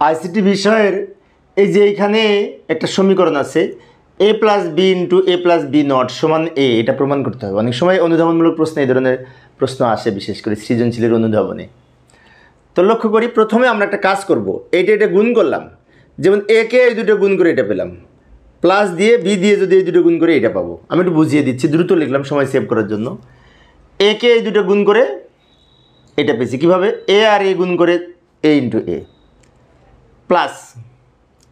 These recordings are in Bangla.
আইসিটি বিষয়ের এই যে এইখানে একটা সমীকরণ আছে a plus B into A plus B not সমান এ, এটা প্রমাণ করতে হবে। অনেক সময় অনুধাবনমূলক প্রশ্ন এই ধরনের প্রশ্ন আসে, বিশেষ করে সৃজনশীলের অনুধাবনে। তো লক্ষ্য করি, প্রথমে আমরা একটা কাজ করব, এটা গুণ করলাম, যেমন এ কে এই দুটো গুণ করে এটা পেলাম, প্লাস দিয়ে বি দিয়ে যদি এই দুটো গুণ করে এটা পাবো। আমি একটু বুঝিয়ে দিচ্ছি, দ্রুত লিখলাম সময় সেভ করার জন্য। এ কে এই দুটো গুণ করে এটা পেয়েছি কীভাবে, এ আর এ গুণ করে এ ইন্টু এ প্লাস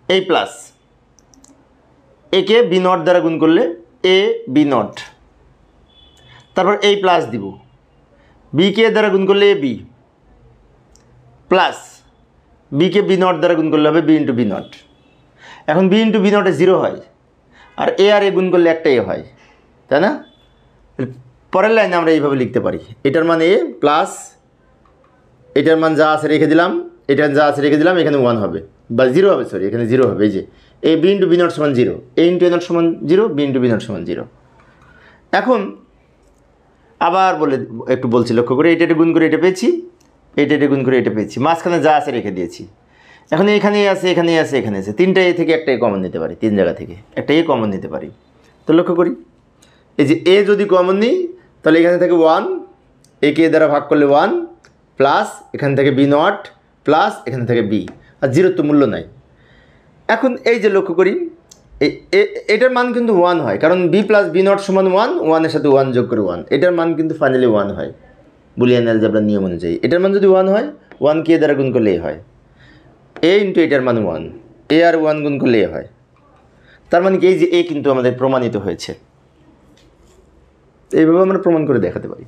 এই প্লাস একে বি নট দ্বারা গুণ করলে এ বি নট, তারপর এই প্লাস দিব, বি কে দ্বারা গুণ করলে এ বি প্লাস বি কে বি নট দ্বারা গুণ করলে হবে বি ইন্টু বি নট। এখন বি ইন্টু বি নটে 0 হয়, আর এ গুণ করলে একটা এ হয়, তাই না? পরের লাইনে আমরা এইভাবে লিখতে পারি, এটার মান এ প্লাস এটার মান যা আছে রেখে দিলাম, এটার যা আছে রেখে দিলাম, এখানে 1 হবে বা 0 হবে, সরি এখানে 0 হবে। এই যে A B into B not সমান 0, এ ইন্টু এ নট সমান 0, বি ইন্টু বি নট সমান 0। এখন আবার একটু বলছি, লক্ষ্য করে এটা গুণ করে এটা পেয়েছি, এটা গুণ করে এটা পেয়েছি, মাঝখানে যা আছে রেখে দিয়েছি। এখন এখানে আছে, এখানে আছে, এখানে আছে, 3টা এ থেকে একটা এ কমন নিতে পারি, 3 জায়গা থেকে একটা এ কমন নিতে পারি। তো লক্ষ্য করি, এই যে এ যদি কমন নিই তাহলে এখানে থেকে 1, এ কে দ্বারা ভাগ করলে 1 প্লাস এখান থেকে বি নট প্লাস এখান থেকে বি, আর 0 তো মূল্য নাই। এখন এই যে লক্ষ্য করি, এটার মান কিন্তু 1 হয়, কারণ বি প্লাস বি নট সমান 1, 1-এর সাথে 1 যোগ করে 1, এটার মান কিন্তু ফাইনালি 1 হয় বুলিয়ান অ্যালজেব্রার নিয়ম অনুযায়ী। এটার মান যদি 1 হয়, 1 কে দ্বারা গুণ করলে এ হয়, এ ইন্টু এটার মান 1, এ আর 1 গুণ করলে এ হয়। তার মানে কি, এই যে এ কিন্তু আমাদের প্রমাণিত হয়েছে। এইভাবে আমরা প্রমাণ করে দেখাতে পারি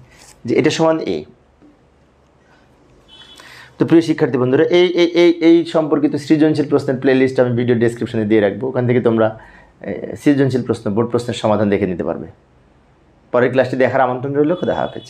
যে এটা সমান এ। তো প্রিয় শিক্ষার্থী বন্ধুরা, এই সম্পর্কিত সৃজনশীল প্রশ্নের প্লেলিস্ট আমি ভিডিও ডেসক্রিপশনে দিয়ে রাখবো, ওখান থেকে তোমরা সৃজনশীল প্রশ্ন, বোর্ড প্রশ্নের সমাধান দেখে নিতে পারবে। পরের ক্লাসটি দেখার আমন্ত্রণ রইল। খোদা হাফেজ।